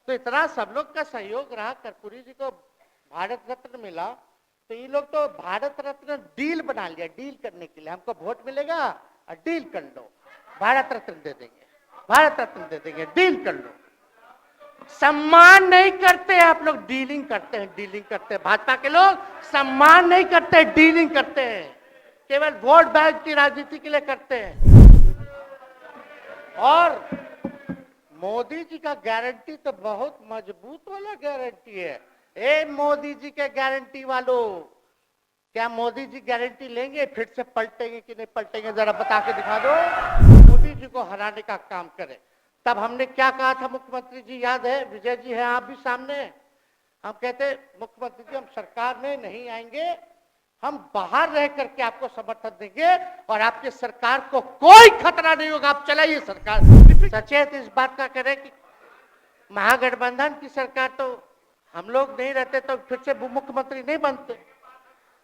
तो इतना सब लोग का सहयोग रहा, कर्पूरी जी को भारत रत्न मिला, तो ये लोग तो भारत रत्न डील बना लिया, डील करने के लिए हमको वोट मिलेगा और डील कर लो, भारत रत्न दे देंगे, भारत रत्न दे देंगे, डील कर लो। सम्मान नहीं करते आप लोग, डीलिंग करते हैं, डीलिंग करते हैं। भाजपा के लोग सम्मान नहीं करते, डीलिंग करते हैं, केवल वोट बैंक की राजनीति के लिए करते हैं। और मोदी जी का गारंटी तो बहुत मजबूत वाला गारंटी है। ए मोदी जी के गारंटी वालों, क्या मोदी जी गारंटी लेंगे फिर से पलटेंगे कि नहीं पलटेंगे, जरा बता के दिखा दो। मोदी जी को हराने का काम करें। तब हमने क्या कहा था मुख्यमंत्री जी, याद है, विजय जी है आप भी सामने, हम कहते मुख्यमंत्री जी हम सरकार में नहीं आएंगे, हम बाहर रह करके आपको समर्थन देंगे और आपकी सरकार को कोई खतरा नहीं होगा, आप चलाइए सरकार। सचेत इस बात का करें कि महागठबंधन की सरकार तो हम लोग नहीं रहते तो फिर से मुख्यमंत्री नहीं बनते।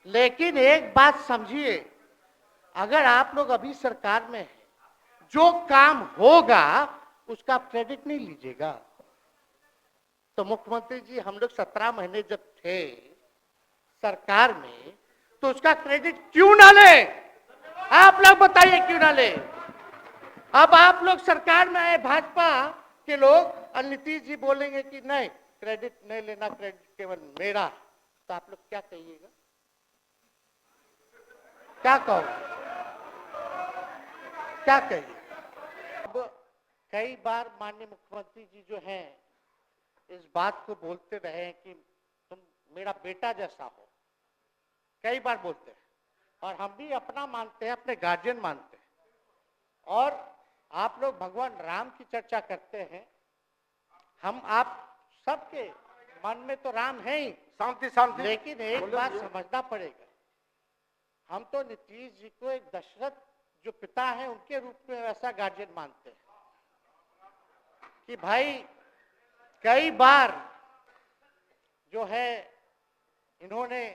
लेकिन एक बात समझिए, अगर आप लोग अभी सरकार में हैं, जो काम होगा उसका क्रेडिट नहीं लीजिएगा। तो मुख्यमंत्री जी हम लोग 17 महीने जब थे सरकार में, तो उसका क्रेडिट क्यों ना ले? आप लोग बताइए क्यों ना ले? अब आप लोग सरकार में आए भाजपा के लोग, और नीतीश जी बोलेंगे कि नहीं क्रेडिट नहीं लेना, क्रेडिट केवल मेरा, तो आप लोग क्या कहिएगा? क्या कहो, क्या कहिए? अब कई बार माननीय मुख्यमंत्री जी जो हैं इस बात को बोलते रहे कि तुम मेरा बेटा जैसा हो, कई बार बोलते हैं, और हम भी अपना मानते हैं, अपने गार्जियन मानते हैं। और आप लोग भगवान राम की चर्चा करते हैं, हम आप सबके मन में तो राम है ही, शांति शांति। लेकिन एक बात समझना पड़ेगा, हम तो नीतीश जी को एक दशरथ जो पिता है उनके रूप में वैसा गार्जियन मानते हैं कि भाई कई बार जो है इन्होंने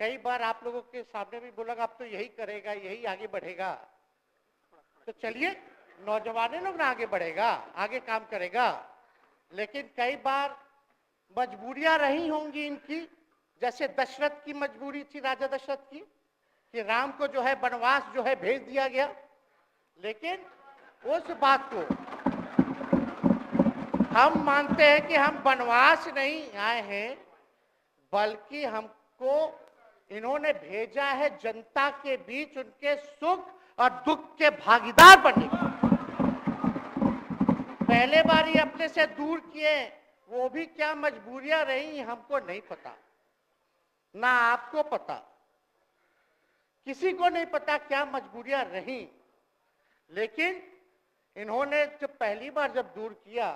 कई बार आप लोगों के सामने भी बोला अब तो यही करेगा, यही आगे बढ़ेगा, तो चलिए नौजवान लोग ना आगे बढ़ेगा, आगे काम करेगा। लेकिन कई बार मजबूरियां रही होंगी इनकी, जैसे दशरथ की मजबूरी थी, राजा दशरथ की, कि राम को जो है वनवास जो है भेज दिया गया। लेकिन उस बात को हम मानते हैं कि हम वनवास नहीं आए हैं, बल्कि हमको इन्होंने भेजा है जनता के बीच उनके सुख और दुख के भागीदार बनने के। पहले बार ये अपने से दूर किए, वो भी क्या मजबूरियां रही हमको नहीं पता, ना आपको पता, किसी को नहीं पता क्या मजबूरियां रही। लेकिन इन्होंने जब पहली बार जब दूर किया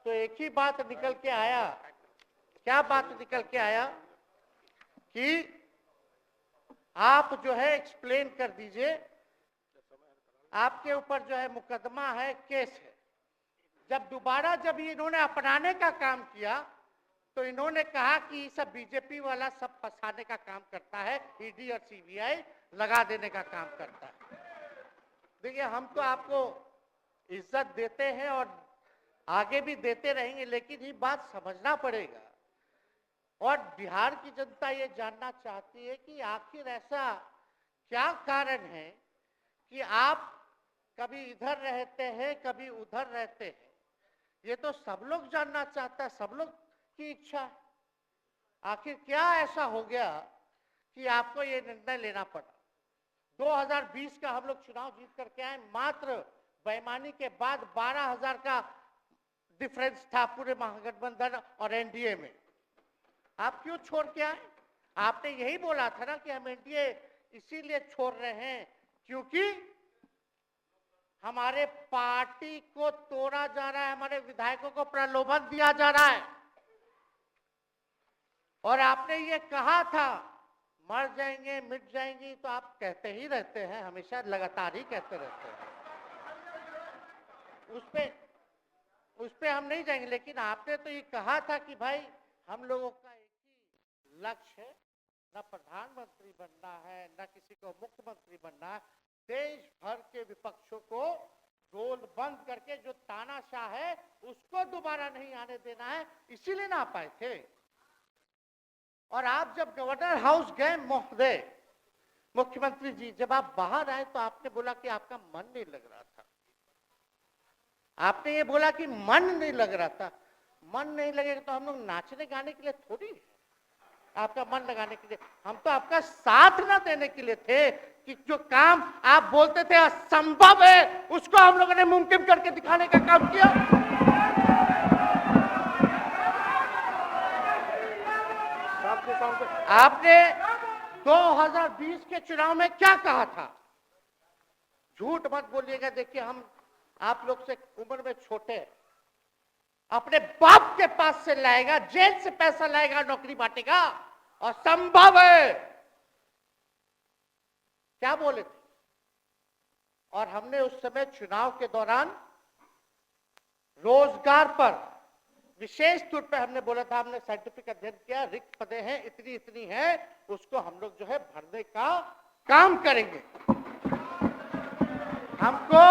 तो एक ही बात निकल के आया, क्या बात निकल के आया कि आप जो है एक्सप्लेन कर दीजिए, आपके ऊपर जो है मुकदमा है, केस है। जब दोबारा जब इन्होंने अपनाने का काम किया तो इन्होंने कहा कि सब बीजेपी वाला सब फंसाने का काम करता है, ईडी और सीबीआई लगा देने का काम करता है। देखिए हम तो आपको इज्जत देते हैं और आगे भी देते रहेंगे, लेकिन ये बात समझना पड़ेगा। और बिहार की जनता ये जानना चाहती है कि आखिर ऐसा क्या कारण है कि आप कभी इधर रहते हैं कभी उधर रहते हैं। ये तो सब लोग जानना चाहता है, सब लोग की इच्छा है। आखिर क्या ऐसा हो गया कि आपको ये निर्णय लेना पड़ा? 2020 का हम लोग चुनाव जीत करके आए, मात्र बेईमानी के बाद 12,000 का डिफरेंस था पूरे महागठबंधन और एनडीए में। आप क्यों छोड़ के आए? आपने यही बोला था ना कि हम एनडीए इसीलिए छोड़ रहे हैं क्योंकि हमारे पार्टी को तोड़ा जा रहा है, हमारे विधायकों को प्रलोभन दिया जा रहा है। और आपने ये कहा था मर जाएंगे मिट जाएंगी, तो आप कहते ही रहते हैं, हमेशा लगातार ही कहते रहते हैं, उस पे हम नहीं जाएंगे। लेकिन आपने तो ये कहा था कि भाई हम लोगों का एक ही लक्ष्य है, न प्रधानमंत्री बनना है न किसी को मुख्यमंत्री बनना है, देश भर के विपक्षों को ढोल बंद करके जो तानाशाह है उसको दोबारा नहीं आने देना है, इसीलिए ना आ पाए थे। और आप जब गवर्नर हाउस गए महोदय, मुख्यमंत्री जी, जब आप बाहर आए तो आपने बोला कि आपका मन नहीं लग रहा था। आपने ये बोला कि मन नहीं लग रहा था। मन नहीं लगेगा तो हम लोग नाचने गाने के लिए थोड़ी है, आपका मन लगाने के लिए। हम तो आपका साथ ना देने के लिए थे कि जो काम आप बोलते थे असंभव है उसको हम लोगों ने मुमकिन करके दिखाने का काम किया। आपने 2020 के चुनाव में क्या कहा था? झूठ मत बोलिएगा। देखिए, हम आप लोग से उम्र में छोटे, अपने बाप के पास से लाएगा, जेल से पैसा लाएगा, नौकरी बांटेगा, और संभव है, क्या बोले थे? और हमने उस समय चुनाव के दौरान रोजगार पर विशेष तौर पे हमने बोला था, हमने साइंटिफिक अध्ययन किया, रिक्त पदें हैं इतनी इतनी है, उसको हम लोग जो है भरने का काम करेंगे। हमको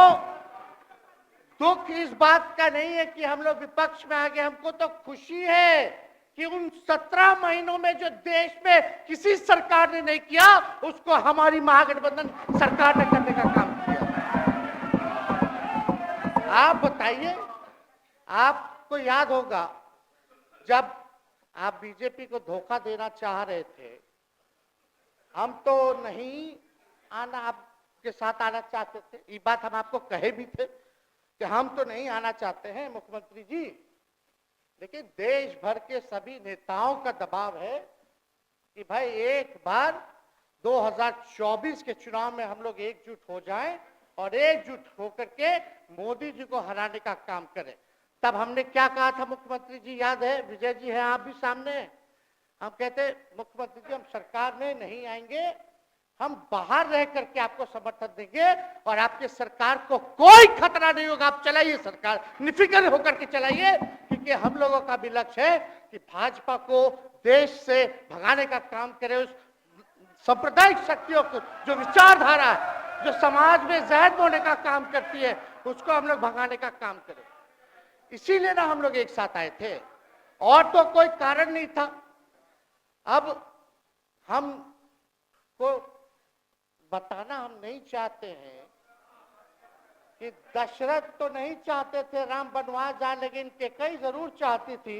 दुख इस बात का नहीं है कि हम लोग विपक्ष में आ गए, हमको तो खुशी है कि उन 17 महीनों में जो देश में किसी सरकार ने नहीं किया उसको हमारी महागठबंधन सरकार ने करने का काम किया। आप बताइए, आपको याद होगा जब आप बीजेपी को धोखा देना चाह रहे थे, हम तो नहीं आना, आपके साथ आना चाहते थे, ये बात हम आपको कहे भी थे कि हम तो नहीं आना चाहते हैं मुख्यमंत्री जी, लेकिन देश भर के सभी नेताओं का दबाव है कि भाई एक बार 2024 के चुनाव में हम लोग एकजुट हो जाएं और एकजुट होकर के मोदी जी को हराने का काम करें। तब हमने क्या कहा था मुख्यमंत्री जी, याद है? विजय जी हैं, आप भी सामने। हम कहते मुख्यमंत्री जी, हम सरकार में नहीं आएंगे, हम बाहर रह करके आपको समर्थन देंगे और आपके सरकार को कोई खतरा नहीं होगा, आप चलाइए सरकार, निफिक्र होकर के चलाइए, क्योंकि हम लोगों का भी लक्ष्य है कि भाजपा को देश से भगाने का काम करे। उस सांप्रदायिक शक्तियों को, जो विचारधारा है, जो समाज में जहर बोने का काम करती है, उसको हम लोग भगाने का काम करें। इसीलिए ना हम लोग एक साथ आए थे, और तो कोई कारण नहीं था। अब हम को बताना हम नहीं चाहते हैं कि दशरथ तो नहीं चाहते थे राम वनवास जाए, लेकिन कैकेयी जरूर चाहती थी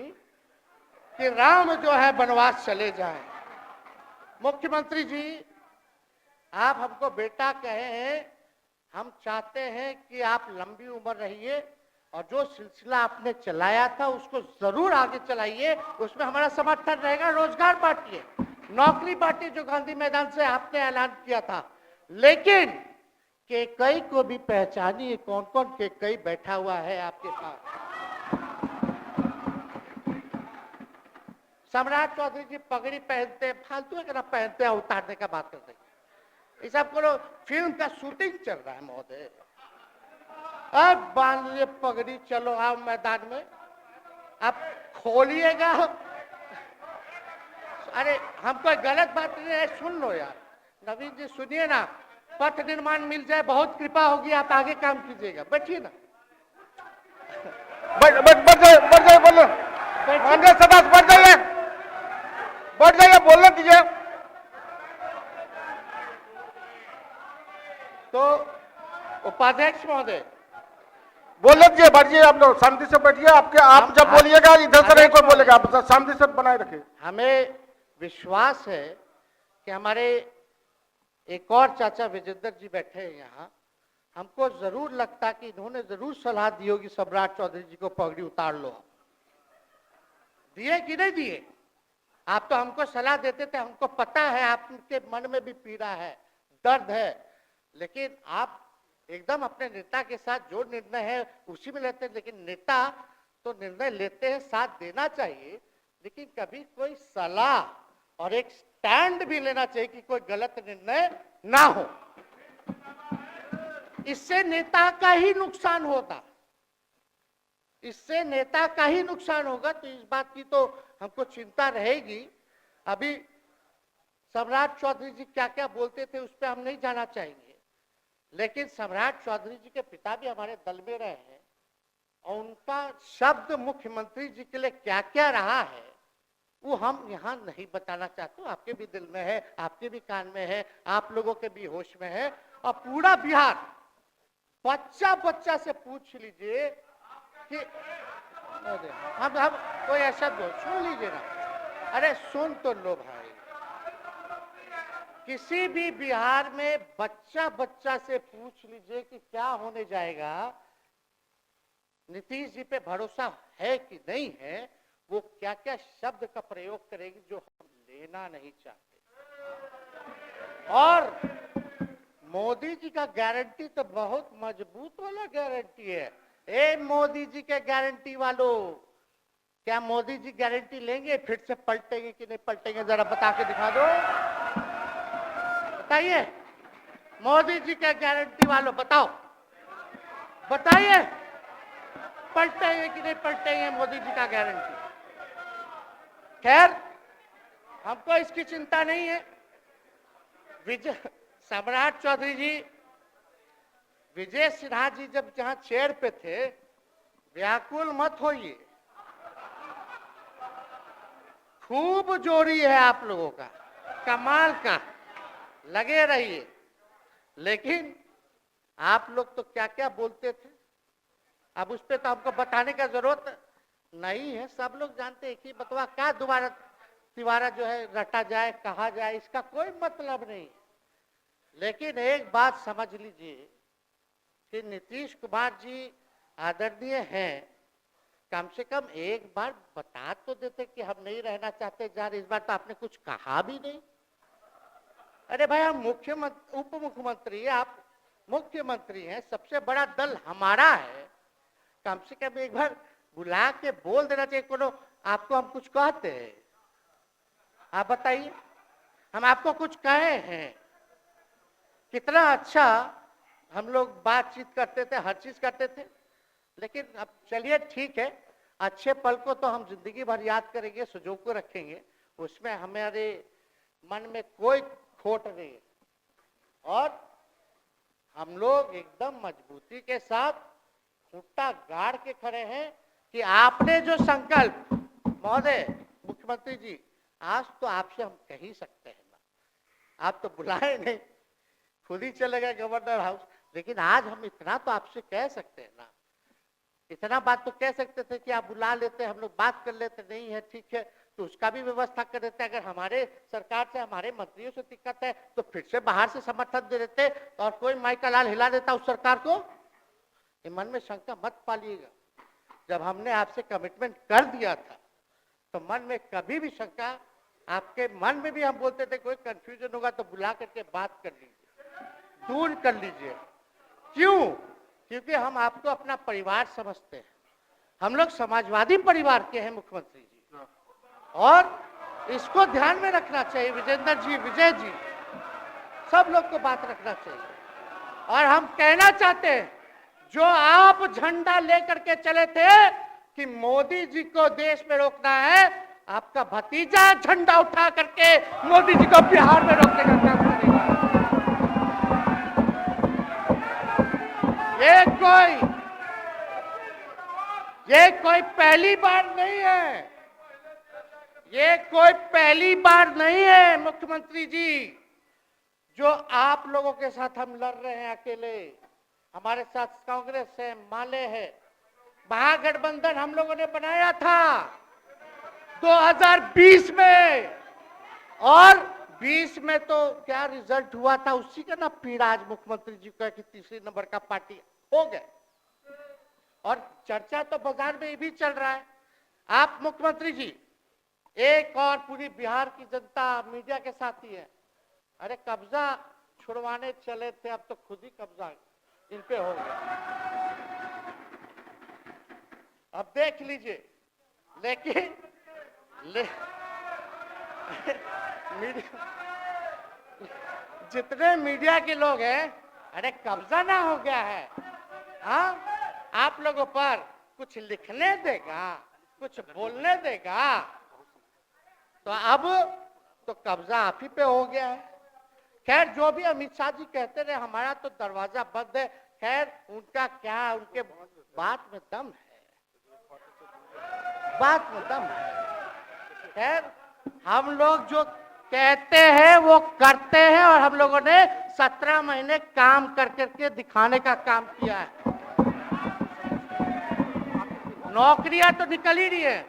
कि राम जो है वनवास चले जाएं। मुख्यमंत्री जी, आप हमको बेटा कहे हैं, हम चाहते हैं कि आप लंबी उम्र रहिए और जो सिलसिला आपने चलाया था उसको जरूर आगे चलाइए, उसमें हमारा समर्थन रहेगा। रोजगार बांटिए, नौकरी बांटिए, जो गांधी मैदान से आपने ऐलान किया था, लेकिन कैकेयी को भी पहचानिए, कौन कौन कैकेयी बैठा हुआ है आपके पास। सम्राट चौधरी जी पगड़ी पहनते, फालतू है, पहनते हैं, उतारने का बात करते हैं। ये सब करो, फिल्म का शूटिंग चल रहा है महोदय, अब बांध लीजिए पगड़ी, चलो आओ मैदान में, अब खोलिएगा। अरे हम कोई गलत बात नहीं है, सुन लो यार, नवीन जी सुनिए ना, पथ निर्माण मिल जाए, बहुत कृपा होगी, आप आगे काम कीजिएगा, बैठिए ना। बढ़ जाइए, बोलो, सदास बढ़ जाइए, बोलने दीजिए। तो उपाध्यक्ष महोदय, बोलने दीजिए, बैठिए, आप लोग शांति से बैठिए। आप जब बोलिएगा इधर से नहीं कोई बोलेगा, आप शांति से बनाए रखिए। हमें विश्वास है कि हमारे एक और चाचा विजेंद्र जी बैठे हैं यहाँ, हमको जरूर लगता कि इन्होंने जरूर सलाह दी होगी सम्राट चौधरी जी को पगड़ी उतार लो। दिए कि नहीं दिए? आप तो हमको सलाह देते थे, हमको पता है आपके मन में भी पीड़ा है, दर्द है, लेकिन आप एकदम अपने नेता के साथ जो निर्णय है उसी में लेते हैं। लेकिन नेता तो निर्णय लेते हैं, साथ देना चाहिए, लेकिन कभी कोई सलाह और एक स्टैंड भी लेना चाहिए कि कोई गलत निर्णय ना हो। इससे नेता का ही नुकसान होगा, इससे नेता का ही नुकसान होगा। तो इस बात की तो हमको चिंता रहेगी। अभी सम्राट चौधरी जी क्या क्या बोलते थे उस पर हम नहीं जाना चाहेंगे, लेकिन सम्राट चौधरी जी के पिता भी हमारे दल में रहे हैं और उनका शब्द मुख्यमंत्री जी के लिए क्या क्या रहा है वो हम यहाँ नहीं बताना चाहते। आपके भी दिल में है, आपके भी कान में है, आप लोगों के भी होश में है। और पूरा बिहार बच्चा बच्चा से पूछ लीजिए कि हम कोई ऐसा दो सुन लीजिए ना, अरे सुन तो लो भाई। किसी भी बिहार में बच्चा बच्चा से पूछ लीजिए कि क्या होने जाएगा, नीतीश जी पे भरोसा है कि नहीं है, वो क्या क्या शब्द का प्रयोग करेगी जो हम लेना नहीं चाहते। और मोदी जी का गारंटी तो बहुत मजबूत वाला गारंटी है। ए मोदी जी के गारंटी वालों, क्या मोदी जी गारंटी लेंगे फिर से पलटेंगे कि नहीं पलटेंगे, जरा बता के दिखा दो, बताइए। मोदी जी के गारंटी वालों बताओ, बताइए पलटेंगे कि नहीं पलटेंगे मोदी जी का गारंटी। खैर हमको इसकी चिंता नहीं है। विजय सम्राट चौधरी जी, विजय सिन्हा जी जब जहां चेयर पे थे, व्याकुल मत होइए, खूब जोरी है आप लोगों का, कमाल का, लगे रहिए। लेकिन आप लोग तो क्या क्या बोलते थे, अब उस पर तो हमको बताने का जरूरत नहीं है, सब लोग जानते हैं कि बतवा क्या दोबारा तिवारा जो है रटा जाए, कहा जाए, इसका कोई मतलब नहीं। लेकिन एक बात समझ लीजिए कि नीतीश कुमार जी आदरणीय हैं, कम से कम एक बार बता तो देते कि हम नहीं रहना चाहते जा रहे। इस बार तो आपने कुछ कहा भी नहीं। अरे भाई हम मुख्यमंत्री उप मुख्यमंत्री, आप मुख्यमंत्री हैं, सबसे बड़ा दल हमारा है, कम से कम एक बार बुला के बोल देना चाहिए। कोनो आपको हम कुछ कहते हैं, आप बताइए, हम आपको कुछ कहे हैं? कितना अच्छा हम लोग बातचीत करते थे, हर चीज करते थे। लेकिन अब चलिए ठीक है, अच्छे पल को तो हम जिंदगी भर याद करेंगे, सुजो को रखेंगे, उसमें हमारे मन में कोई खोट नहीं है। और हम लोग एकदम मजबूती के साथ खुट्टा गाड़ के खड़े हैं कि आपने जो संकल्प, महोदय मुख्यमंत्री जी, आज तो आपसे हम कह ही सकते हैं ना, आप तो बुलाए नहीं, खुद ही चले गए गवर्नर हाउस, लेकिन आज हम इतना तो आपसे कह सकते हैं ना, इतना बात तो कह सकते थे कि आप बुला लेते, हम लोग बात कर लेते। नहीं है ठीक है तो उसका भी व्यवस्था कर देते। अगर हमारे सरकार से, हमारे मंत्रियों से दिक्कत है तो फिर से बाहर से समर्थन दे देते और कोई माई का लाल हिला देता उस सरकार को। ये मन में शंका मत पालिएगा, जब हमने आपसे कमिटमेंट कर दिया था तो मन में कभी भी शंका, आपके मन में भी हम बोलते थे कोई कंफ्यूजन होगा तो बुला करके बात कर लीजिए, दूर कर लीजिए। क्यों? क्योंकि हम आपको अपना परिवार समझते हैं, हम लोग समाजवादी परिवार के हैं मुख्यमंत्री जी, और इसको ध्यान में रखना चाहिए। विजेंद्र जी, विजय जी, सब लोग को बात रखना चाहिए। और हम कहना चाहते हैं, जो आप झंडा लेकर के चले थे कि मोदी जी को देश में रोकना है, आपका भतीजा झंडा उठा करके मोदी जी को बिहार में रोकने का काम करेगा। ये कोई पहली बार नहीं है, ये कोई पहली बार नहीं है मुख्यमंत्री जी, जो आप लोगों के साथ हम लड़ रहे हैं अकेले। हमारे साथ कांग्रेस है, माले है, महागठबंधन हम लोगों ने बनाया था 2020 में, और 20 में तो क्या रिजल्ट हुआ था उसी का ना पीड़ा आज मुख्यमंत्री जी का कि तीसरे नंबर का पार्टी हो गए। और चर्चा तो बाजार में भी चल रहा है। आप मुख्यमंत्री जी एक और पूरी बिहार की जनता मीडिया के साथ ही है। अरे कब्जा छुड़वाने चले थे, अब तो खुद ही कब्जा इन पे हो गया। अब देख लीजिए, लेकिन जितने मीडिया के लोग हैं, अरे कब्जा ना हो गया है, हाँ आप लोगों पर कुछ लिखने देगा, कुछ बोलने देगा, तो अब तो कब्जा आप ही पे हो गया है। खैर जो भी अमित शाह जी कहते रहे, हमारा तो दरवाजा बंद है। खैर उनका क्या, उनके बात में दम है, बात में दम है। खैर हम लोग जो कहते हैं वो करते हैं, और हम लोगों ने 17 महीने काम कर करके दिखाने का काम किया है। नौकरियां तो निकल ही रही है।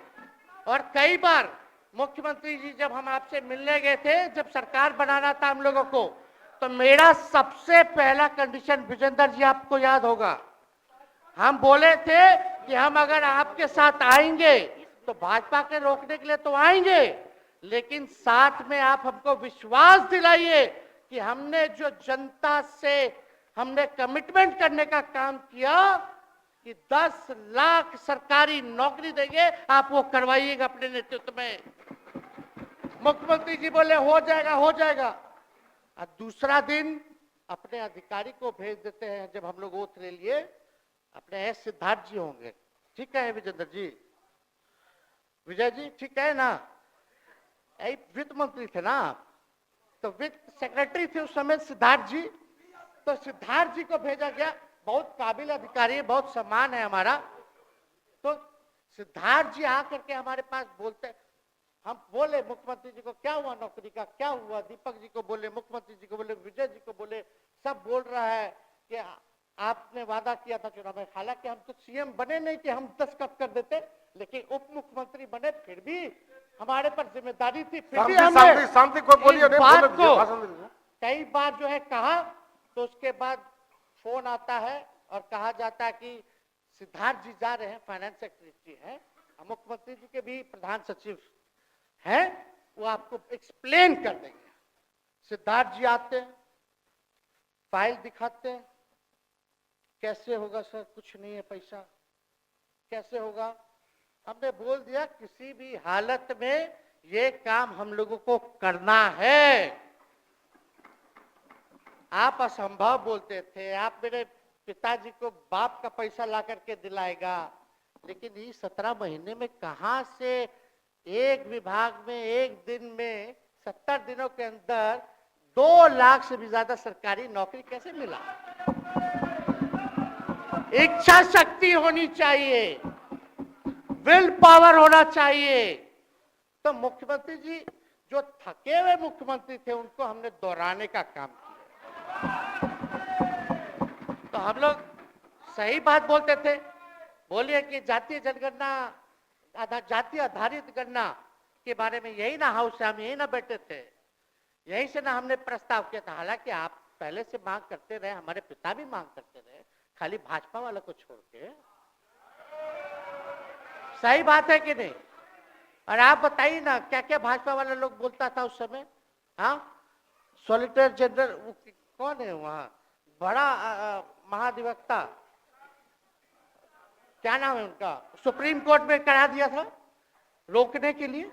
और कई बार मुख्यमंत्री जी जब हम आपसे मिलने गए थे, जब सरकार बनाना था हम लोगों को, तो मेरा सबसे पहला कंडीशन, विजेंद्र जी आपको याद होगा, हम बोले थे कि हम अगर आपके साथ आएंगे तो भाजपा के रोकने के लिए तो आएंगे, लेकिन साथ में आप हमको विश्वास दिलाइए कि हमने जो जनता से हमने कमिटमेंट करने का काम किया कि 10 लाख सरकारी नौकरी देंगे, आप वो करवाइएगा अपने नेतृत्व में। मुख्यमंत्री जी बोले हो जाएगा, हो जाएगा। और दूसरा दिन अपने अधिकारी को भेज देते हैं, जब हम लोग ओथ ले लिए, अपने एस सिद्धार्थ जी होंगे, ठीक है विजेंद्र जी, विजय जी ठीक है ना, वित्त मंत्री थे ना, तो वित्त सेक्रेटरी थे उस समय सिद्धार्थ जी, तो सिद्धार्थ जी को भेजा गया, बहुत काबिल अधिकारी है, बहुत सम्मान है हमारा। तो सिद्धार्थ जी आकर के हमारे पास बोलते, हम बोले मुख्यमंत्री जी को क्या हुआ नौकरी का, क्या हुआ, दीपक जी को बोले, मुख्यमंत्री जी को बोले, विजय जी को बोले, सब बोल रहा है कि आपने वादा किया था चुनाव में। हालांकि हम तो सीएम बने नहीं कि हम दस्तखत कर देते, लेकिन उप मुख्यमंत्री बने, फिर भी हमारे पर जिम्मेदारी थी, फिर भी हमने शांति को बोलिए, बात को कई बार जो है कहा। तो उसके बाद फोन आता है और कहा जाता है कि सिद्धार्थ जी जा रहे हैं, फाइनेंस सेक्रेटरी हैं, मुख्यमंत्री जी के भी प्रधान सचिव हैं, वो आपको एक्सप्लेन कर देंगे। सिद्धार्थ जी आते हैं, फाइल दिखाते हैं, कैसे होगा सर, कुछ नहीं है पैसा, कैसे होगा। हमने बोल दिया किसी भी हालत में ये काम हम लोगों को करना है। आप असंभव बोलते थे, आप मेरे पिताजी को बाप का पैसा ला करके दिलाएगा, लेकिन ये 17 महीने में कहां से एक विभाग में एक दिन में 70 दिनों के अंदर 2 लाख से भी ज्यादा सरकारी नौकरी कैसे मिला। इच्छा शक्ति होनी चाहिए, विल पावर होना चाहिए। तो मुख्यमंत्री जी जो थके हुए मुख्यमंत्री थे, उनको हमने दोहराने का काम किया। तो हम लोग सही बात बोलते थे, बोलिए कि जातीय जनगणना, जाति आधारित गणना के बारे में यही ना हाउस से हम यही ना बैठे थे, यही से ना हमने प्रस्ताव किया था। हालांकि आप पहले से मांग करते रहे, हमारे पिता भी मांग करते रहे, खाली भाजपा वाला को छोड़ के। सही बात है कि नहीं? और आप बताइए ना क्या क्या भाजपा वाला लोग बोलता था उस समय। हाँ, सॉलिसिटर जनरल कौन है वहां, बड़ा महाधिवक्ता, क्या नाम है उनका, सुप्रीम कोर्ट में करा दिया था रोकने के लिए,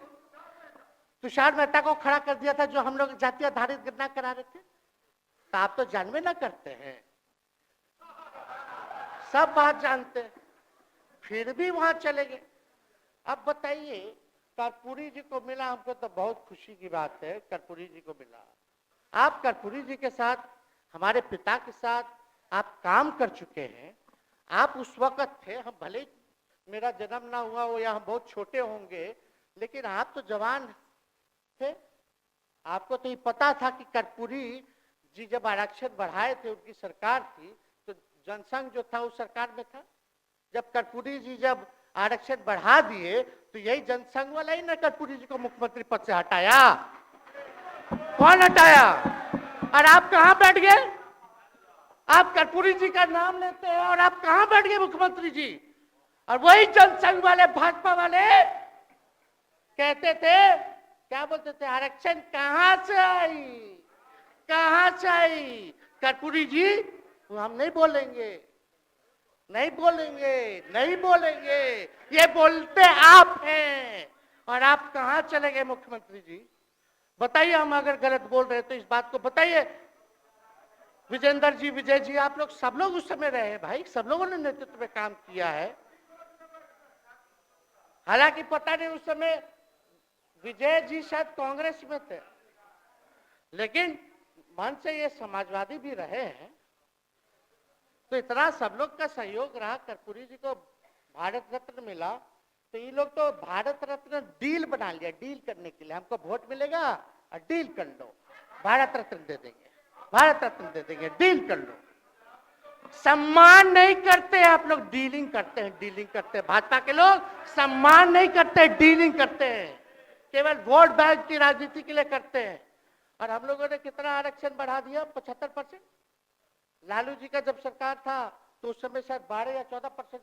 तुषार मेहता को खड़ा कर दिया था, जो हम लोग जाति आधारित गणना करा रहे थे। तो आप तो जानवे ना करते हैं, सब बात जानते हैं, फिर भी वहां चले गए। अब बताइए, कर्पूरी जी को मिला, हमको तो बहुत खुशी की बात है, कर्पूरी जी को मिला। आप कर्पूरी जी के साथ, हमारे पिता के साथ आप काम कर चुके हैं। आप उस वक्त थे, हम भले मेरा जन्म ना हुआ हो या हम बहुत छोटे होंगे, लेकिन आप तो जवान थे। आपको तो ये पता था कि कर्पूरी जी जब आरक्षण बढ़ाए थे, उनकी सरकार थी, तो जनसंघ जो था उस सरकार में था। जब कर्पूरी जी जब आरक्षण बढ़ा दिए, तो यही जनसंघ वाला ही ना कर्पूरी जी को मुख्यमंत्री पद से हटाया। कौन हटाया? और आप कहां बैठ गए? आप कर्पूरी जी का नाम लेते हैं और आप कहां बैठ गए मुख्यमंत्री जी? और वही जनसंघ वाले, भाजपा वाले कहते थे, क्या बोलते थे, आरक्षण कहां से आई, कहां से आई? कर्पूरी जी, वो हम नहीं बोलेंगे, नहीं बोलेंगे, नहीं बोलेंगे, ये बोलते आप हैं। और आप कहां चले गए मुख्यमंत्री जी? बताइए, हम अगर गलत बोल रहे हैं तो इस बात को बताइए। विजेंद्र जी, विजय जी, आप लोग सब लोग उस समय रहे भाई, सब लोगों ने नेतृत्व में काम किया है। हालांकि पता नहीं उस समय विजय जी शायद कांग्रेस में थे, लेकिन मन से ये समाजवादी भी रहे हैं, तो इतना सब लोग का सहयोग रहा, कर्पूरी जी को भारत रत्न मिला, तो ये लोग तो भारत रत्न डील बना लिया, डील करने के लिए हमको वोट मिलेगा और डील कर लो, भारत रत्न दे देंगे, भारत रत्न दे देंगे, डील कर लो। सम्मान नहीं करते आप लोग, डीलिंग करते हैं, डीलिंग करते हैं। भाजपा के लोग सम्मान नहीं करते, डीलिंग करते हैं, केवल वोट बैंक की राजनीति के लिए करते हैं। और हम लोगों ने कितना आरक्षण बढ़ा दिया, 75%। लालू जी का जब सरकार था तो उस समय शायद 12 या 14%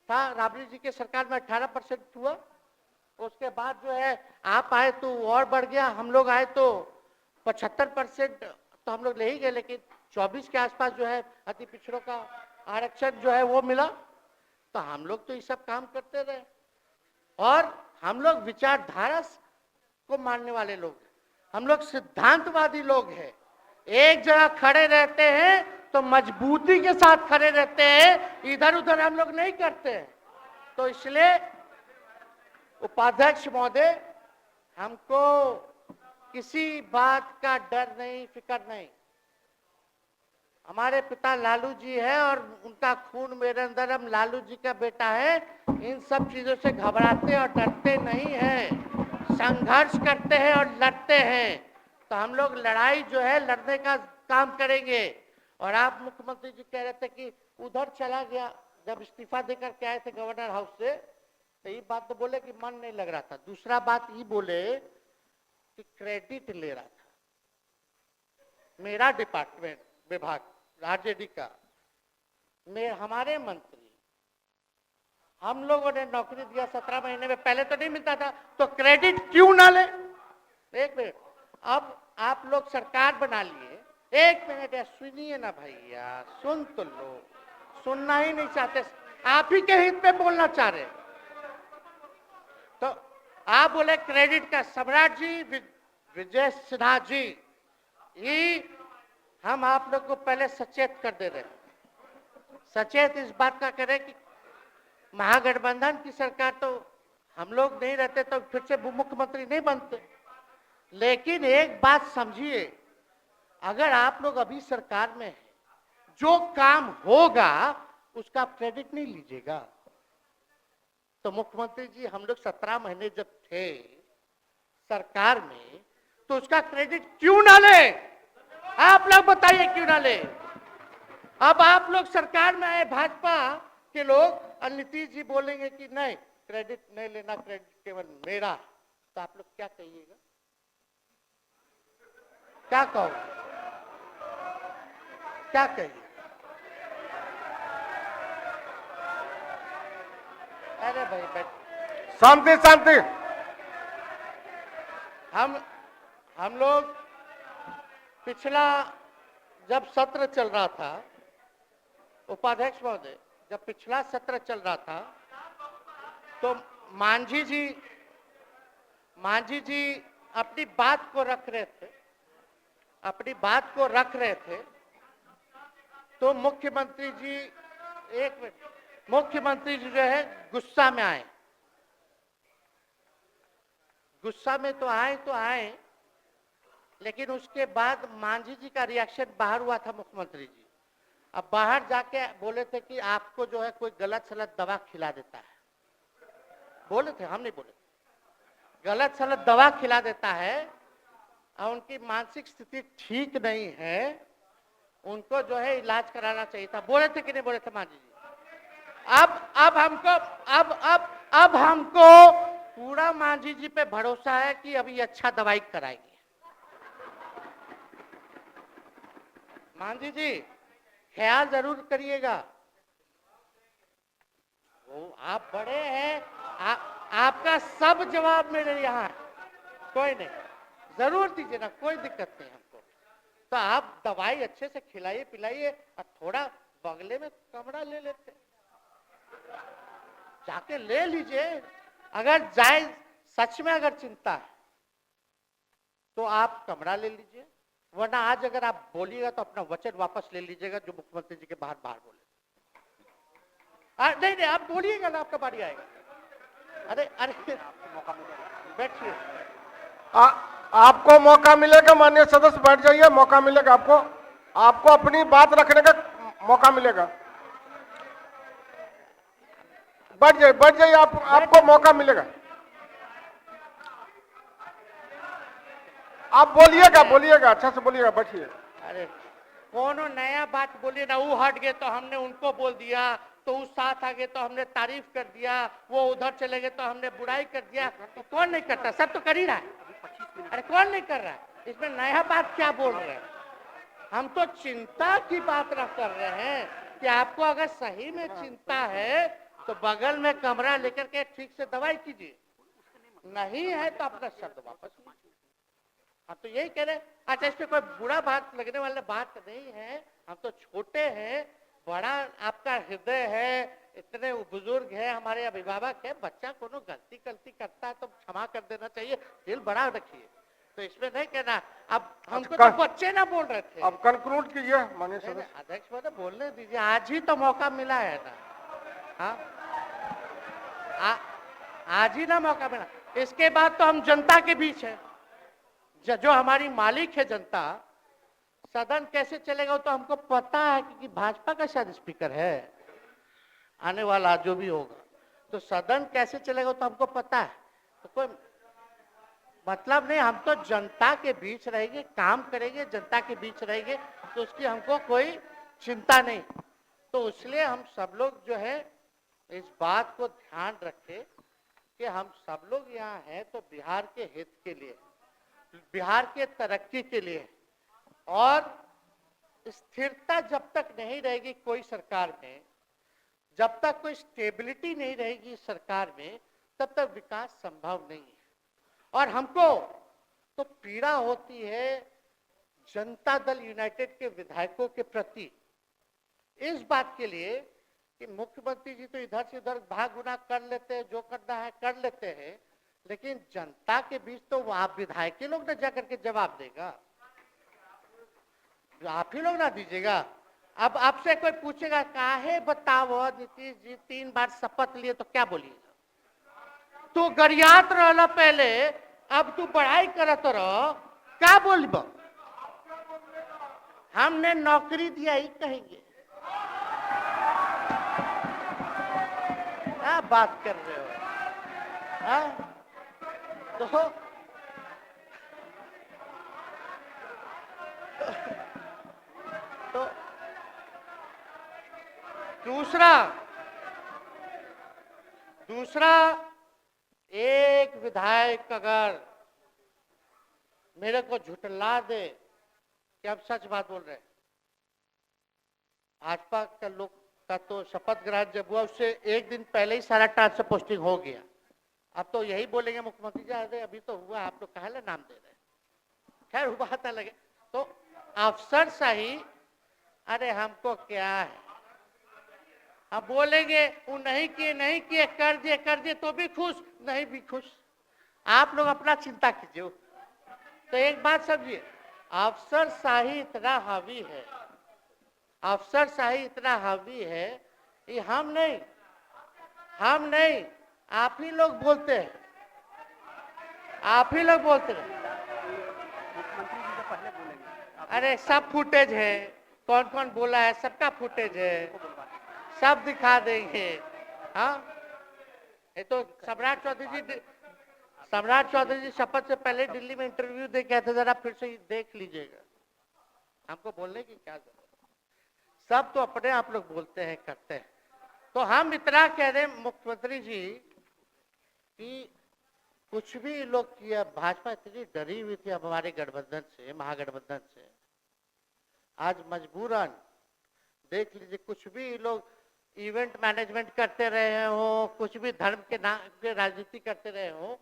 था, राबड़ी जी के सरकार में 18% हुआ। उसके बाद जो है आप आए तो और बढ़ गया, हम लोग आए तो 75% तो हम लोग ले ही गए, लेकिन 24 के आसपास जो है अति पिछड़ों का आरक्षण जो है वो मिला। तो हम लोग तो ये सब काम करते रहे, और हम लोग विचारधारा को मानने वाले लोग हैं, हम लोग सिद्धांतवादी लोग हैं। एक जगह खड़े रहते हैं तो मजबूती के साथ खड़े रहते हैं, इधर उधर हम लोग नहीं करते हैं। तो इसलिए उपाध्यक्ष महोदय, हमको किसी बात का डर नहीं, फिक्र नहीं। हमारे पिता लालू जी है और उनका खून मेरे अंदर, हम लालू जी का बेटा है। इन सब चीजों से घबराते और डरते नहीं हैं, संघर्ष करते हैं और लड़ते हैं। तो हम लोग लड़ाई जो है लड़ने का काम करेंगे। और आप मुख्यमंत्री जी कह रहे थे कि उधर चला गया, जब इस्तीफा देकर के आए थे गवर्नर हाउस से, तो ये बात तो बोले कि मन नहीं लग रहा था। दूसरा बात ये बोले कि क्रेडिट ले रहा था, मेरा डिपार्टमेंट विभाग आरजेडी का, हमारे मंत्री, हम लोगों ने नौकरी दिया 17 महीने में, पहले तो नहीं मिलता था, तो क्रेडिट क्यों ना ले। एक मिनट, अब आप लोग सरकार बना लिए, एक मिनट यार सुनिए ना भैया, सुन तो लो, सुनना ही नहीं चाहते, आप ही के हित में बोलना चाह रहे। तो आप बोले क्रेडिट का, सम्राट जी, विजय सिन्हा जी, ये हम आप लोग को पहले सचेत कर दे रहे हैं, सचेत इस बात का करें कि महागठबंधन की सरकार तो हम लोग नहीं रहते तो फिर से मुख्यमंत्री नहीं बनते। लेकिन एक बात समझिए, अगर आप लोग अभी सरकार में हैं, जो काम होगा उसका क्रेडिट नहीं लीजिएगा। तो मुख्यमंत्री जी, हम लोग 17 महीने जब थे सरकार में, तो उसका क्रेडिट क्यों ना ले? आप लोग बताइए क्यों ना ले? अब आप लोग सरकार में आए भाजपा के लोग, और नीतीश जी बोलेंगे कि नहीं क्रेडिट नहीं लेना, क्रेडिट केवल मेरा, तो आप लोग क्या कहिएगा? क्या कहो, क्या कहिए? अरे भाई बैठ, शांति शांति। हम लोग पिछला जब सत्र चल रहा था, उपाध्यक्ष महोदय, जब पिछला सत्र चल रहा था तो मांझी जी अपनी बात को रख रहे थे, अपनी बात को रख रहे थे, तो मुख्यमंत्री जी, एक मिनट, मुख्यमंत्री जी जो है गुस्सा में आए, गुस्सा में तो आए, लेकिन उसके बाद मांझी जी का रिएक्शन बाहर हुआ था मुख्यमंत्री जी। अब बाहर जाके बोले थे कि आपको जो है कोई गलत सलत दवा खिला देता है, बोले थे, हम नहीं बोले, गलत सलत दवा खिला देता है और उनकी मानसिक स्थिति ठीक नहीं है, उनको जो है इलाज कराना चाहिए था, बोले थे कि नहीं बोले थे मांझी जी? अब हमको पूरा मांझी जी पे भरोसा है कि अभी अच्छा दवाई कराएंगे। मांझी जी ख्याल जरूर करिएगा, वो आप बड़े हैं, आपका सब जवाब मेरे यहाँ है, कोई नहीं, जरूर दीजिए ना, कोई दिक्कत नहीं हमको। तो आप दवाई अच्छे से खिलाइए पिलाइए, और थोड़ा बगले में कमरा ले लेते, जाके ले लीजिए। अगर जाए सच में अगर चिंता है तो आप कमरा ले लीजिए, वरना आज अगर आप बोलिएगा तो अपना वचन वापस ले लीजिएगा जो मुख्यमंत्री जी के बाहर बोले। नहीं आप बोलिएगा ना, आपका बारी आएगा। अरे बैठिए। आपको मौका मिलेगा, माननीय सदस्य बैठ जाइए, मौका मिलेगा आपको, आपको अपनी बात रखने का मौका मिलेगा। बैठ जाइए आपको मौका मिलेगा। आप बोलिएगा अच्छा से बोलिएगा, बैठिए। अरे कोनो नया बात बोलिए ना, वो हट गए तो हमने उनको बोल दिया, तो उस साथ आ गए तो हमने तारीफ कर दिया, वो उधर चले गए तो हमने बुराई कर दिया। तो कौन नहीं करता, सब तो कर ही रहा है। अरे कौन नहीं कर रहा है, इसमें नया बात क्या बोल रहे हैं? हम तो चिंता की बात ना कर रहे हैं कि आपको अगर सही में चिंता है तो बगल में कमरा लेकर के ठीक से दवाई कीजिए, नहीं है तो अपना शब्द वापस लीजिए। हाँ तो यही कह रहे। अच्छा, इसमें कोई बुरा बात लगने वाला बात नहीं है, हम तो छोटे हैं, बड़ा आपका हृदय है, इतने बुजुर्ग है, हमारे अभिभावक है, बच्चा कोनो गलती करता है तो क्षमा कर देना चाहिए, दिल बड़ा रखिए, तो इसमें नहीं कहना। अब हमको तो बच्चे ना बोल रहे थे। अब कंक्लूड कीजिए माननीय सदस्य। अध्यक्ष महोदय बोलने दीजिए, आज ही तो मौका मिला है ना। हाँ आज ही ना मौका मिला, इसके बाद तो हम जनता के बीच है, जो हमारी मालिक है जनता। सदन कैसे चलेगा वो तो हमको पता है, क्योंकि भाजपा का शायद स्पीकर है आने वाला जो भी होगा, तो सदन कैसे चलेगा तो हमको पता है। तो कोई मतलब नहीं, हम तो जनता के बीच रहेंगे, काम करेंगे, जनता के बीच रहेंगे, तो उसकी हमको कोई चिंता नहीं। तो इसलिए हम सब लोग जो है इस बात को ध्यान रखें कि हम सब लोग यहाँ हैं तो बिहार के हित के लिए, बिहार के तरक्की के लिए, और स्थिरता जब तक नहीं रहेगी कोई सरकार में, जब तक कोई स्टेबिलिटी नहीं रहेगी सरकार में, तब तक विकास संभव नहीं है। और हमको तो पीड़ा होती है जनता दल यूनाइटेड के विधायकों के प्रति, इस बात के लिए कि मुख्यमंत्री जी तो इधर से उधर भाग गुना कर लेते हैं, जो करना है कर लेते हैं, लेकिन जनता के बीच तो आप विधायक के लोग ना जाकर के जवाब देगा, आप ही लोग ना दीजिएगा। अब आपसे कोई पूछेगा काहे बताओ नीतीश जी 3 बार शपथ लिए, तो क्या बोलिएगा? तू गरियात रहला पहले, अब तू पढ़ाई करत रह, क्या बोलब? हमने नौकरी दिया ही कहेंगे। क्या बात कर रहे हो? हाँ? तो दूसरा एक विधायक अगर मेरे को झुठला दे कि अब सच बात बोल रहे हैं, भाजपा का लोग का तो शपथ ग्रहण जब हुआ उससे एक दिन पहले ही सारा ट्रांसफर पोस्टिंग हो गया। अब तो यही बोलेंगे मुख्यमंत्री जी अरे अभी तो हुआ, आप लोग काहे नाम दे रहे हैं। खैर हुआ था लगे तो अफसर सही, अरे हमको क्या है, अब बोलेंगे वो नहीं किए कर दिए तो भी खुश, नहीं भी खुश, आप लोग अपना चिंता कीजिए। तो एक बात समझिए, अफसर शाही इतना हावी है, अफसर शाही इतना हावी है कि हम नहीं आप ही लोग बोलते हैं, आप ही लोग बोलते हैं। मुख्यमंत्री जी से पहले बोलेंगे। अरे सब फुटेज है, कौन कौन बोला है सबका फुटेज है, सब दिखा देंगे। हाँ ये तो सम्राट चौधरी जी शपथ से पहले दिल्ली में इंटरव्यू दे के थे, जरा फिर से देख लीजिएगा, हमको बोलने की क्या जरूरत। सब तो अपने आप लोग बोलते हैं करते हैं। तो हम इतना कह रहे मुख्यमंत्री जी कि कुछ भी लोग किया, भाजपा इतनी डरी हुई थी हमारे गठबंधन से, महागठबंधन से, आज मजबूरन देख लीजिए, कुछ भी लोग इवेंट मैनेजमेंट करते रहे हो, कुछ भी धर्म के नाम के राजनीति करते रहे हो,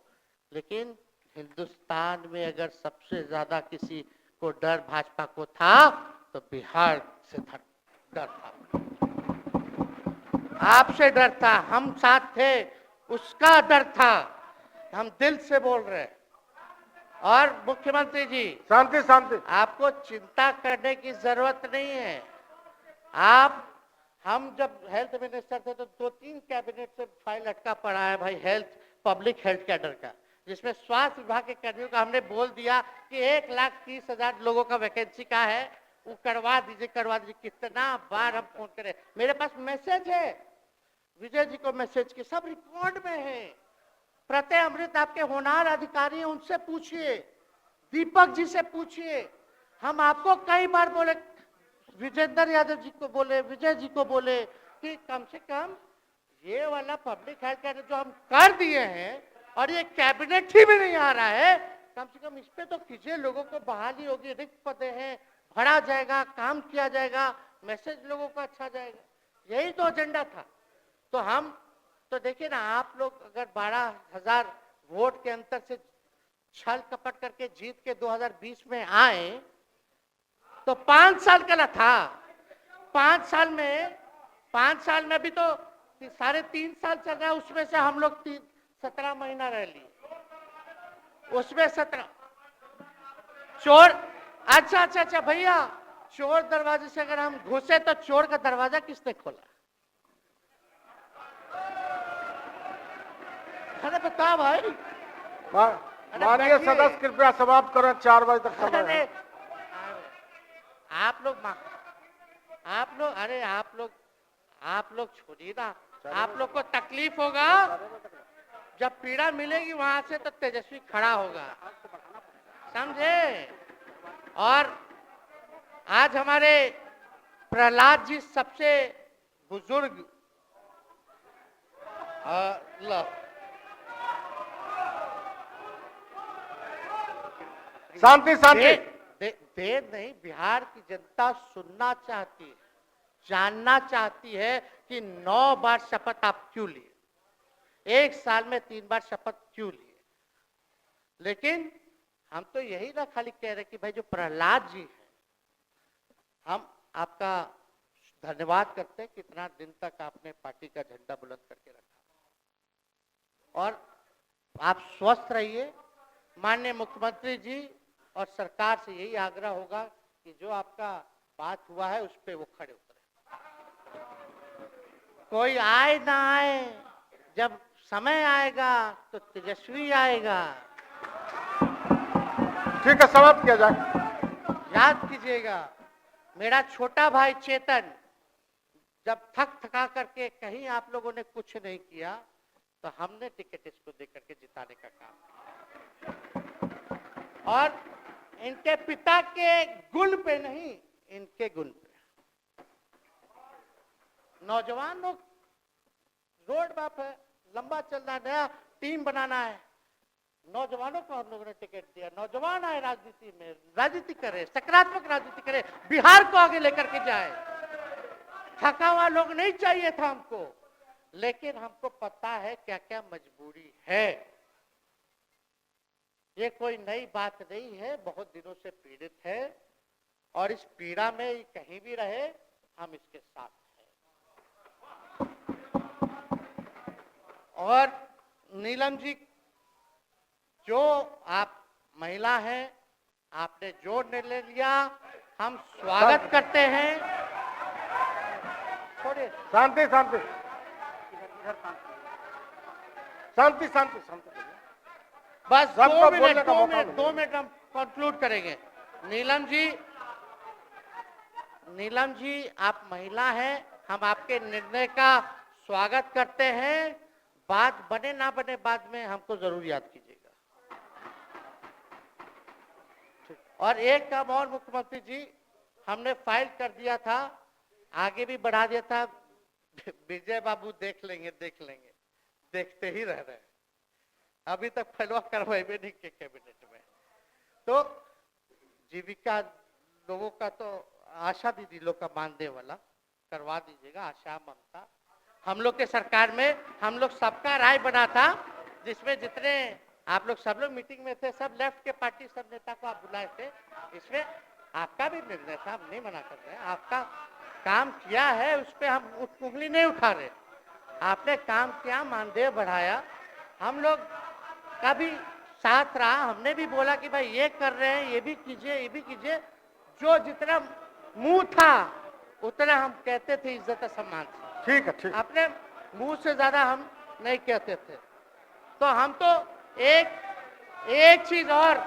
लेकिन हिंदुस्तान में अगर सबसे ज्यादा किसी को डर भाजपा को था तो बिहार से डर था, आपसे डर था, हम साथ थे उसका डर था, हम दिल से बोल रहे हैं। और मुख्यमंत्री जी शांति शांति, आपको चिंता करने की जरूरत नहीं है। हम जब हेल्थ मिनिस्टर थे तो 2-3 कैबिनेट से फाइल अटका पड़ा है भाई, हेल्थ पब्लिक हेल्थ कैडर का, जिसमें स्वास्थ्य विभाग के कर्मियों का हमने बोल दिया कि 1,30,000 लोगों का वैकेंसी का है, वो करवा दीजिए। कितना बार हम फोन करें, मेरे पास मैसेज है, विजय जी को मैसेज के सब रिकॉर्ड में है। प्रत्यय अमृत आपके होनहार अधिकारी हैं, उनसे पूछिए, दीपक जी से पूछिए। हम आपको कई बार बोले, विजेंद्र यादव जी को बोले, विजय जी को बोले कि कम से कम ये वाला पब्लिक हेल्थ केयर जो हम कर दिए हैं और ये कैबिनेट ही में नहीं आ रहा है, कम से कम इस पे तो कीजिए। लोगों को बहाली होगी, रिक्त पदे हैं, भरा जाएगा, काम किया जाएगा, मैसेज लोगों को अच्छा जाएगा। यही तो एजेंडा था। तो हम तो देखिए ना, आप लोग अगर 12,000 वोट के अंतर से छल कपट करके जीत के 2020 में आए तो 5 साल का ना था। 5 साल में भी तो 3.5 साल चल रहा है, उसमें से हम लोग 17 महीना रह लिए, उसमें 17 चोर। अच्छा भैया, चोर दरवाजे से अगर हम घुसे तो चोर का दरवाजा किसने खोला? अरे बता भाई। माननीय सदस्य कृपया समाप्त करें, 4 बजे तक समय है। आप लोग छोड़िए ना, आप लोग को तकलीफ होगा, जब पीड़ा मिलेगी वहां से तो तेजस्वी खड़ा होगा, समझे? और आज हमारे प्रहलाद जी सबसे बुजुर्ग शांति शांति। देर नहीं, बिहार की जनता सुनना चाहती है, जानना चाहती है कि 9 बार शपथ आप क्यों लिए, 1 साल में 3 बार शपथ क्यों लिए। लेकिन हम तो यही ना खाली कह रहे कि भाई जो प्रहलाद जी हैं, हम आपका धन्यवाद करते हैं, कितना दिन तक आपने पार्टी का झंडा बुलंद करके रखा। और आप स्वस्थ रहिए। माननीय मुख्यमंत्री जी और सरकार से यही आग्रह होगा कि जो आपका बात हुआ है उस पर वो खड़े उतरे। कोई आए ना आए, जब समय आएगा तो तेजस्वी आएगा। ठीक है, समाप्त किया जाए। याद कीजिएगा, मेरा छोटा भाई चेतन जब थका करके कहीं आप लोगों ने कुछ नहीं किया तो हमने टिकट इसको देकर के जिताने का काम किया। और इनके पिता के गुण पे नहीं, इनके गुण पे। नौजवान लोग, रोड मैप है, लंबा चलना है, नया टीम बनाना है, नौजवानों को हम लोगों ने टिकट दिया। नौजवान आए राजनीति में, राजनीति करे, सकारात्मक राजनीति करे, बिहार को आगे लेकर के जाए। थका हुआ लोग नहीं चाहिए था हमको, लेकिन हमको पता है क्या क्या मजबूरी है। ये कोई नई बात नहीं है, बहुत दिनों से पीड़ित है और इस पीड़ा में कहीं भी रहे हम इसके साथ हैं। और नीलम जी, जो आप महिला हैं, आपने जो निर्णय लिया हम स्वागत करते हैं। छोड़िए, शांति शांति शांति शांति शांति। बस सबको 2 मिनट हम कंक्लूड करेंगे। नीलम जी आप महिला हैं, हम आपके निर्णय का स्वागत करते हैं। बात बने ना बने बाद में हमको जरूर याद कीजिएगा। और एक काम और मुख्यमंत्री जी, हमने फाइल कर दिया था, आगे भी बढ़ा दिया था, विजय बाबू देख लेंगे, देखते ही रह रहे हैं। अभी तक फैलवा करवाए भी नहीं के कैबिनेट में। तो जीविका लोगों का तो आशा दीदी लोग का मानदेय वाला करवा दीजिएगा। आशा, ममता, हम लोग के सरकार में हम लोग सबका राय बना था, जिसमें जितने आप लोग सब लोग मीटिंग में थे, सब लेफ्ट के पार्टी सब नेता को आप बुलाए थे। इसमें आपका भी निर्णय था, हम नहीं मना कर रहे हैं। आपका काम किया है, उस पर हम उंगली नहीं उठा रहे। आपने काम किया, मानदेय बढ़ाया, हम लोग का भी साथ रहा। हमने भी बोला कि भाई ये कर रहे हैं, ये भी कीजिए। जो जितना मुंह था उतना हम कहते थे, इज्जत सम्मान से। ठीक है, ठीक। अपने मुंह से ज्यादा हम नहीं कहते थे। तो हम तो एक एक चीज और,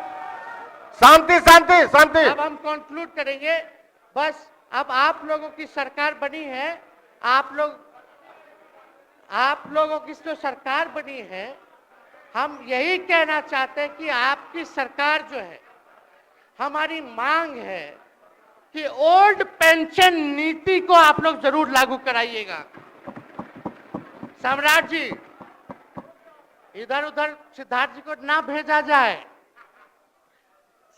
शांति शांति शांति। अब हम कंक्लूड करेंगे। बस अब आप लोगों की सरकार बनी है, आप लोगों की जो सरकार बनी है, हम यही कहना चाहते हैं कि आपकी सरकार जो है, हमारी मांग है कि ओल्ड पेंशन नीति को आप लोग जरूर लागू कराइएगा। सम्राट जी, इधर उधर सिद्धार्थ जी को ना भेजा जाए,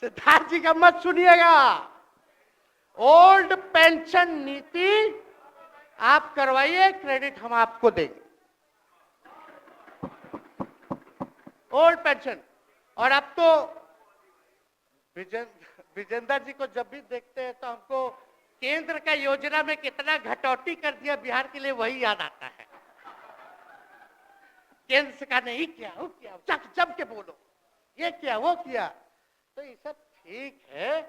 सिद्धार्थ जी का मत सुनिएगा। ओल्ड पेंशन नीति आप करवाइए, क्रेडिट हम आपको देंगे। Old pension. और अब तो विजेंद्र जी को जब भी देखते हैं तो हमको केंद्र का योजना में कितना घटौती कर दिया बिहार के लिए, वही याद आता है। केंद्र सरकार ने ये किया, वो किया, जम के बोलो, ये किया, वो किया। तो ये सब ठीक है,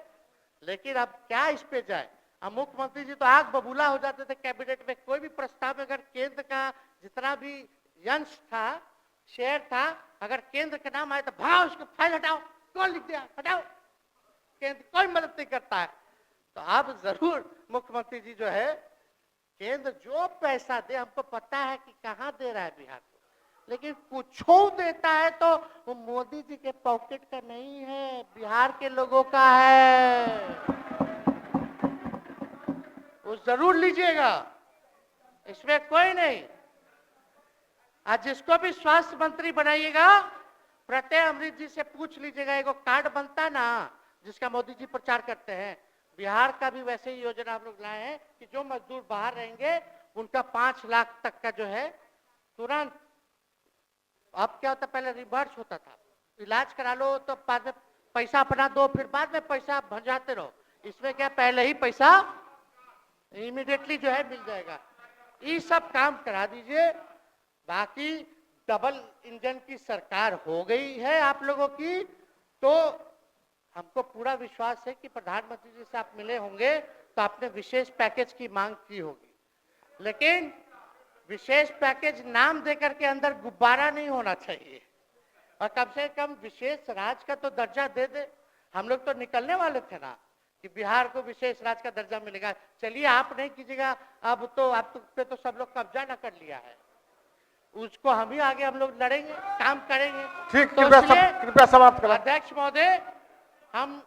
लेकिन अब क्या इस पे जाए। अब मुख्यमंत्री जी तो आग बबूला हो जाते थे कैबिनेट में, कोई भी प्रस्ताव में अगर केंद्र का जितना भी अंश था, शेयर था, अगर केंद्र का नाम आए तो भाव उसको फाइल हटाओ, कौन लिख दिया, हटाओ, केंद्र कोई मदद नहीं करता है। तो अब जरूर मुख्यमंत्री जी जो है, केंद्र जो पैसा दे, हमको पता है कि कहां दे रहा है बिहार को, लेकिन कुछ देता है तो वो मोदी जी के पॉकेट का नहीं है, बिहार के लोगों का है। वो जरूर लीजिएगा, इसमें कोई नहीं। आज जिसको भी स्वास्थ्य मंत्री बनाइएगा, प्रत्यय अमृत जी से पूछ लीजिएगा, एगो कार्ड बनता ना जिसका मोदी जी प्रचार करते हैं, बिहार का भी वैसे ही योजना हम लोग लाए हैं कि जो मजदूर बाहर रहेंगे उनका 5 लाख तक का जो है तुरंत। अब क्या होता, पहले रिवर्स होता था, इलाज करा लो तो बाद में पैसा अपना दो, फिर बाद में पैसा भंजाते रहो। इसमें क्या, पहले ही पैसा इमीडिएटली जो है मिल जाएगा। ये सब काम करा दीजिए। बाकी डबल इंजन की सरकार हो गई है आप लोगों की, तो हमको पूरा विश्वास है कि प्रधानमंत्री जी से आप मिले होंगे तो आपने विशेष पैकेज की मांग की होगी, लेकिन विशेष पैकेज नाम देकर के अंदर गुब्बारा नहीं होना चाहिए, और कम से कम विशेष राज्य का तो दर्जा दे दे। हम लोग तो निकलने वाले थे ना कि बिहार को विशेष राज्य का दर्जा मिलेगा। चलिए आप नहीं कीजिएगा, अब तो आप पे तो सब लोग कब्जा न कर लिया है, उसको हम ही आगे हम लोग लड़ेंगे, काम करेंगे। ठीक, तो कृपया समाप्त करें। अध्यक्ष महोदय, हम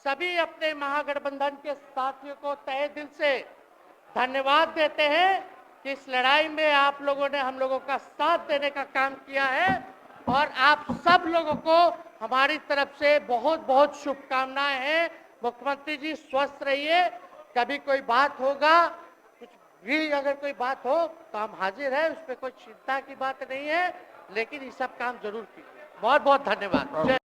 सभी अपने महागठबंधन के साथियों को तहे दिल से धन्यवाद देते हैं कि इस लड़ाई में आप लोगों ने हम लोगों का साथ देने का काम किया है, और आप सब लोगों को हमारी तरफ से बहुत बहुत शुभकामनाएं हैं। मुख्यमंत्री जी स्वस्थ रहिए, कभी कोई बात होगा, कुछ भी अगर कोई बात हो तो हम हाजिर हैं, उसमें कोई चिंता की बात नहीं है, लेकिन ये सब काम जरूर कीजिए। बहुत बहुत धन्यवाद। जय